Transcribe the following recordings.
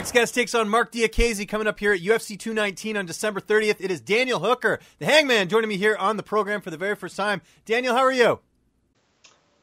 next guest takes on Marc Diakiese coming up here at UFC 219 on December 30th. It is Daniel Hooker, the Hangman, joining me here on the program for the very first time. Daniel, how are you?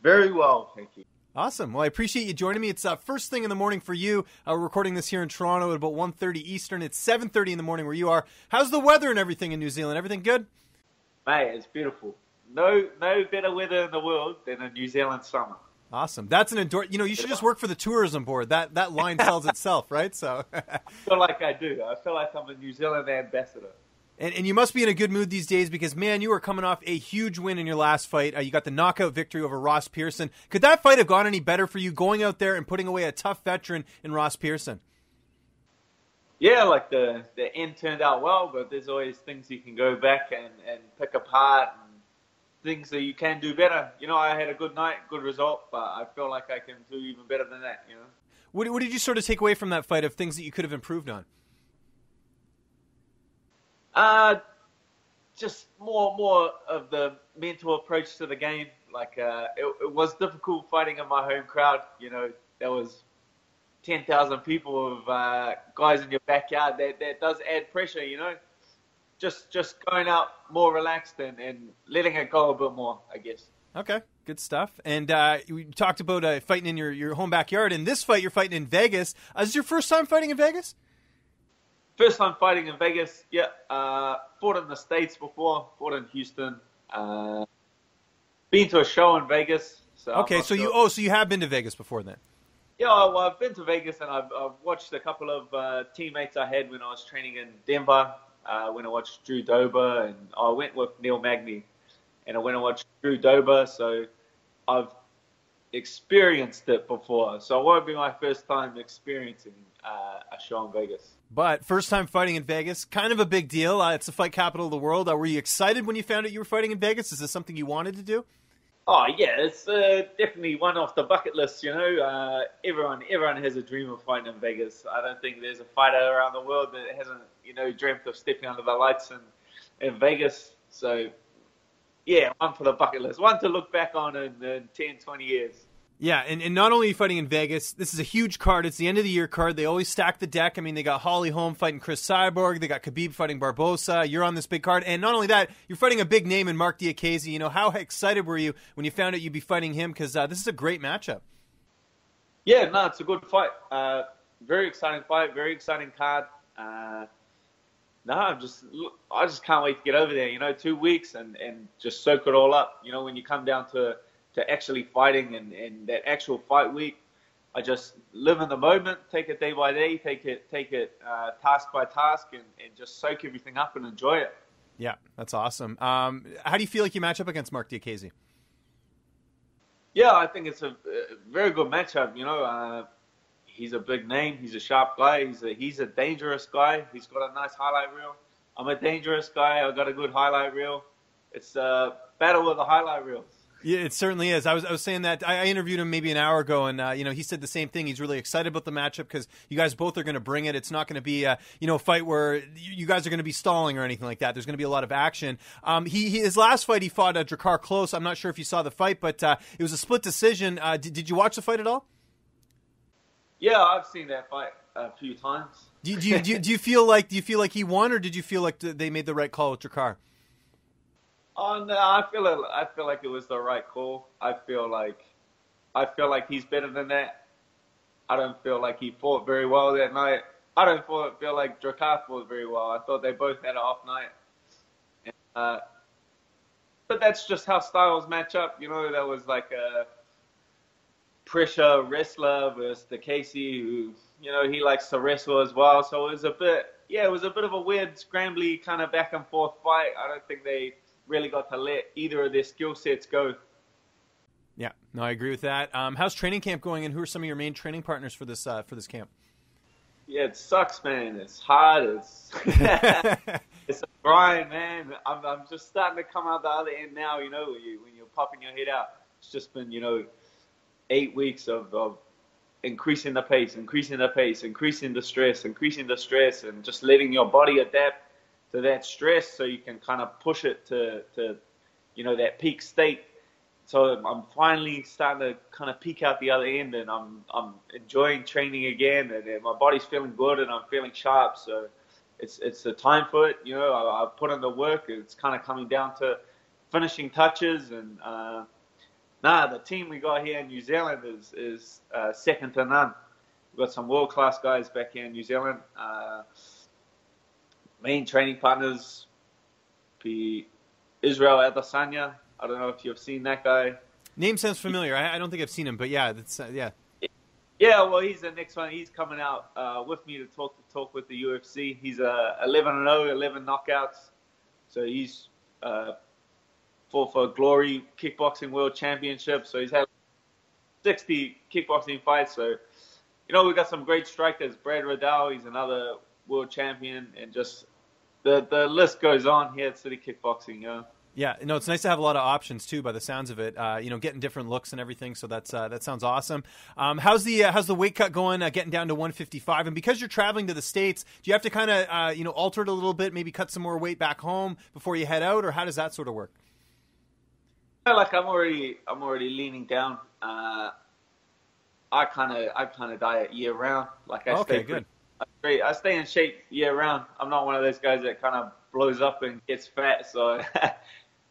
Very well, thank you. Awesome. Well, I appreciate you joining me. It's first thing in the morning for you. We're recording this here in Toronto at about 1:30 Eastern. It's 7:30 in the morning where you are. How's the weather and everything in New Zealand? Everything good? Mate, it's beautiful. No better weather in the world than a New Zealand summer. Awesome. That's an endorse. You should just work for the tourism board. That line sells itself, right? So I feel like I do. I feel like I'm a New Zealand ambassador. And you must be in a good mood these days because, man, you were coming off a huge win in your last fight. You got the knockout victory over Ross Pearson. Could that fight have gone any better for you going out there and putting away a tough veteran in Ross Pearson? Yeah, like the end turned out well, but there's always things you can go back and pick apart and things that you can do better. I had a good night, good result, but I feel like I can do even better than that, What did you sort of take away from that fight of things that you could have improved on? Just more of the mental approach to the game. Like, it was difficult fighting in my home crowd. There was 10,000 people of guys in your backyard. That does add pressure, Just going out more relaxed and letting it go a bit more, I guess. Okay, good stuff. And we talked about fighting in your home backyard. In this fight, you're fighting in Vegas. Is this your first time fighting in Vegas? First time fighting in Vegas, yeah. Fought in the States before, fought in Houston. Been to a show in Vegas. So you have been to Vegas before then? Yeah, well, I've been to Vegas and I've watched a couple of teammates I had when I was training in Denver. When I watched Drew Dober, and I went with Neil Magny, and I went and watched Drew Dober, so I've experienced it before. So it won't be my first time experiencing a show in Vegas. But first time fighting in Vegas, kind of a big deal. It's the fight capital of the world. Were you excited when you found out you were fighting in Vegas? Is this something you wanted to do? Oh, yeah, it's definitely one off the bucket list, Everyone has a dream of fighting in Vegas. I don't think there's a fighter around the world that hasn't, dreamt of stepping under the lights in Vegas. So, yeah, one for the bucket list. One to look back on in 10, 20 years. Yeah, and not only are you fighting in Vegas, this is a huge card. It's the end of the year card. They always stack the deck. I mean, they got Holly Holm fighting Chris Cyborg. They got Khabib fighting Barbosa. You're on this big card. And not only that, you're fighting a big name in Marc Diakiese. How excited were you when you found out you'd be fighting him? Because this is a great matchup. Yeah, no, it's a good fight. Very exciting fight. Very exciting card. I just can't wait to get over there. 2 weeks and just soak it all up. When you come down to actually fighting and that actual fight week, I just live in the moment, take it day by day, take it task by task, and just soak everything up and enjoy it. Yeah, that's awesome. How do you feel like you match up against Marc Diakiese? Yeah, I think it's a very good matchup. He's a big name. He's a sharp guy. He's a dangerous guy. He's got a nice highlight reel. I'm a dangerous guy. I've got a good highlight reel. It's a battle of the highlight reels. Yeah, it certainly is. I was saying that I interviewed him maybe an hour ago, and he said the same thing. He's really excited about the matchup because you guys both are going to bring it. It's not going to be a fight where you guys are going to be stalling or anything like that. There's going to be a lot of action. His last fight he fought Drakkar Klose. I'm not sure if you saw the fight, but it was a split decision. Did you watch the fight at all? Yeah, I've seen that fight a few times. Do you feel like he won, or did you feel like they made the right call with Drakkar? Oh no, I feel like it was the right call. I feel like he's better than that. I don't feel like he fought very well that night. I don't feel like Drakkar fought very well. I thought they both had an off night. And, but that's just how styles match up. There was like a pressure wrestler versus Diakiese, who he likes to wrestle as well. So it was a bit of a weird, scrambly kind of back and forth fight. I don't think they really got to let either of their skill sets go. Yeah, no, I agree with that. How's training camp going, and who are some of your main training partners for this camp? Yeah, it sucks, man. It's hard. It's a grind, man. I'm just starting to come out the other end now. When you're popping your head out. It's just been 8 weeks of increasing the pace, increasing the stress, and just letting your body adapt to that stress so you can kind of push it to that peak state so I'm finally starting to kind of peek out the other end, and I'm enjoying training again, and my body's feeling good, and I'm feeling sharp. So it's the time for it. You know, I've put in the work. It's kind of coming down to finishing touches, and the team we got here in New Zealand is second to none. We've got some world-class guys back here in New Zealand. Main training partners be Israel Adesanya. I don't know if you've seen that guy. Name sounds familiar. I don't think I've seen him, but yeah, that's yeah. Yeah, well, he's the next one. He's coming out with me to talk with the UFC. He's 11-0, 11 knockouts. So he's fought for Glory Kickboxing World Championship. So he's had 60 kickboxing fights. So, you know, we've got some great strikers. Brad Riddell, he's another world champion. And just the list goes on here at City Kickboxing, you know. Yeah, no, it's nice to have a lot of options too, by the sounds of it. You know, getting different looks and everything. So that sounds awesome. How's the weight cut going? Getting down to 155, and because you're traveling to the States, do you have to kind of alter it a little bit? Maybe cut some more weight back home before you head out, or how does that sort of work? Like I'm already leaning down. I kind of diet year round. Like I stay in shape year round. I'm not one of those guys that kind of blows up and gets fat. So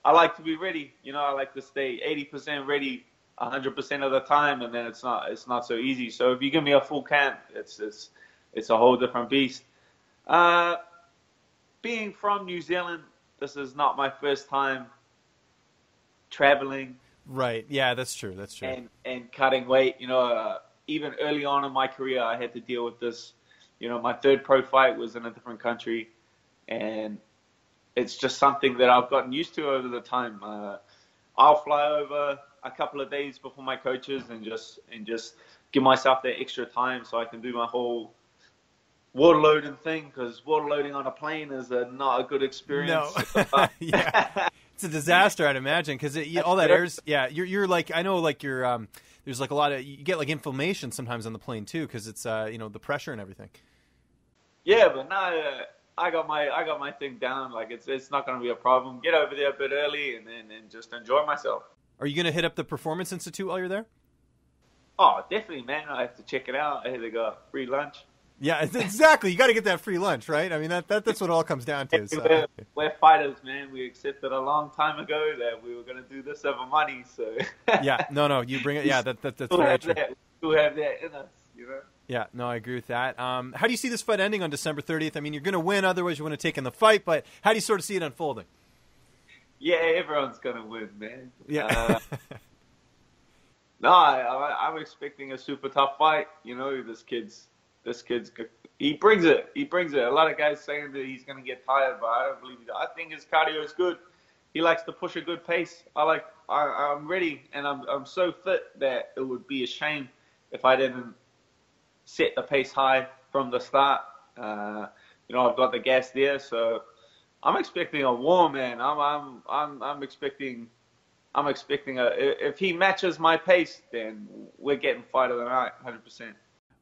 I like to be ready. You know, I like to stay 80% ready 100% of the time, and then it's not so easy. So if you give me a full camp, it's a whole different beast. Being from New Zealand, this is not my first time traveling. Right. Yeah, that's true. And cutting weight. You know, even early on in my career, I had to deal with this. You know, my third pro fight was in a different country, and it's just something that I've gotten used to over the time. I'll fly over a couple of days before my coaches and just give myself that extra time so I can do my whole water loading thing, because water loading on a plane is not a good experience. No. Yeah. It's a disaster, I'd imagine, because all that air's, yeah, you're like, I know, like you're, there's like a lot of, you get like inflammation sometimes on the plane too, because it's, the pressure and everything. Yeah, but no, I got my thing down. Like it's not going to be a problem. Get over there a bit early and just enjoy myself. Are you going to hit up the Performance Institute while you're there? Oh, definitely, man. I have to check it out. I had to go free lunch. Yeah, exactly. You got to get that free lunch, right? I mean, that's what it all comes down to. So. We're fighters, man. We accepted a long time ago that we were going to do this over money. So yeah, no, you bring it. Yeah, that's very true. We have that in us, you know. Yeah, no, I agree with that. How do you see this fight ending on December 30th? I mean, you're going to win, otherwise you want to take in the fight, but how do you sort of see it unfolding? Yeah, everyone's going to win, man. Yeah. No, I'm expecting a super tough fight. You know, this kid's, he brings it. A lot of guys saying that he's going to get tired, but I don't believe it. I think his cardio is good. He likes to push a good pace. I'm ready, and I'm so fit that it would be a shame if I didn't set the pace high from the start. I've got the gas there, so I'm expecting a war, man. I'm expecting if he matches my pace, then we're getting fight of the night, 100%.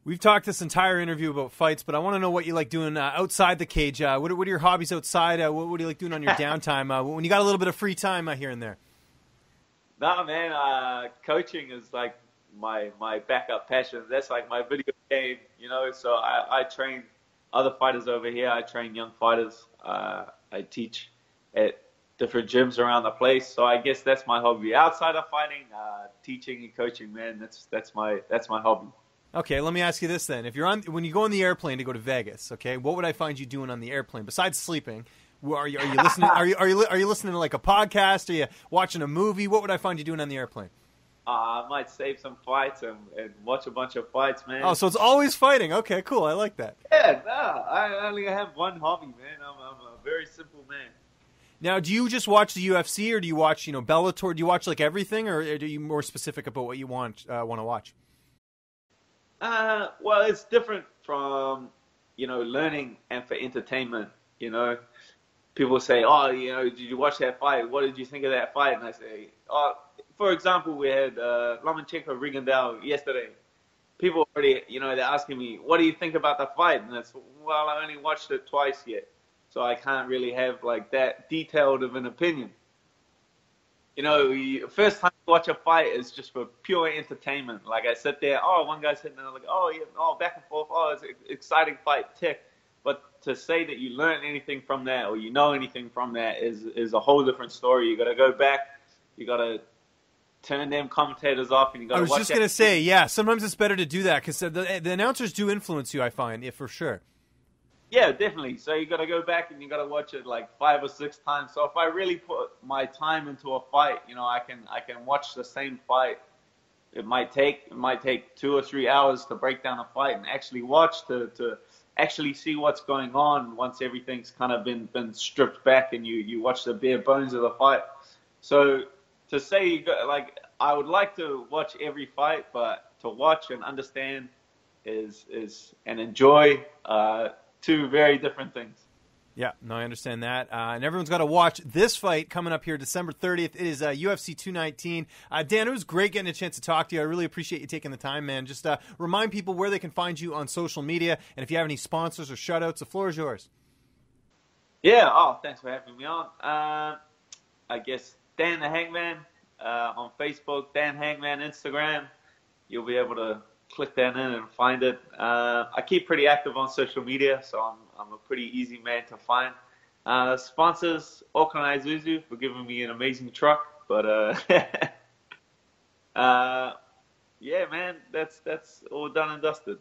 We've talked this entire interview about fights, but I want to know what you like doing outside the cage. What are your hobbies outside? What do you like doing on your downtime when you got a little bit of free time here and there? No, man. Coaching is like my backup passion. That's like my video game, you know. So I train other fighters over here. I train young fighters. I teach at different gyms around the place. So I guess that's my hobby. Outside of fighting, teaching and coaching, man. That's my hobby. Okay, let me ask you this then: when you go on the airplane to go to Vegas, okay, what would I find you doing on the airplane besides sleeping? Are you listening? Are you listening to like a podcast? Are you watching a movie? What would I find you doing on the airplane? I might save some fights and watch a bunch of fights, man. Oh, so it's always fighting. Okay, cool. I like that. Yeah, no, I only have one hobby, man. I'm a very simple man. Now, do you just watch the UFC, or do you watch, Bellator? Do you watch like everything, or are you more specific about what you want to watch? Well, it's different from, learning and for entertainment. People say, oh, did you watch that fight? What did you think of that fight? And I say, for example, we had Lomachenko-Rigondeaux yesterday. People already, they're asking me, what do you think about the fight? And it's, well, I only watched it twice yet, so I can't really have like that detailed of an opinion. First time watch a fight is just for pure entertainment. Like I sit there, oh, one guy's hitting, and I'm like, oh yeah, oh, back and forth, oh, it's an exciting fight, tick. But to say that you learn anything from that or you know anything from that is a whole different story. You got to go back, you got to turn them commentators off, and you got to watch. I was just gonna say, yeah, sometimes it's better to do that because the announcers do influence you. I find, yeah, for sure. Yeah, definitely. So you got to go back and you got to watch it like 5 or 6 times. So if I really put my time into a fight, you know, I can watch the same fight. It might take 2 or 3 hours to break down a fight and actually watch to actually see what's going on once everything's kind of been stripped back and you watch the bare bones of the fight. So to say you got, like, I would like to watch every fight, but to watch and understand is and enjoy 2 very different things. Yeah, no, I understand that. And everyone's got to watch this fight coming up here December 30th. It is UFC 219. Dan, it was great getting a chance to talk to you. I really appreciate you taking the time, man. Just remind people where they can find you on social media. And if you have any sponsors or shout-outs, the floor is yours. Yeah, thanks for having me on. I guess Dan the Hangman on Facebook, Dan Hangman Instagram. You'll be able to click that in and find it. I keep pretty active on social media, so I'm a pretty easy man to find. Sponsors, Auckland Isuzu for giving me an amazing truck. But yeah, man, that's all done and dusted.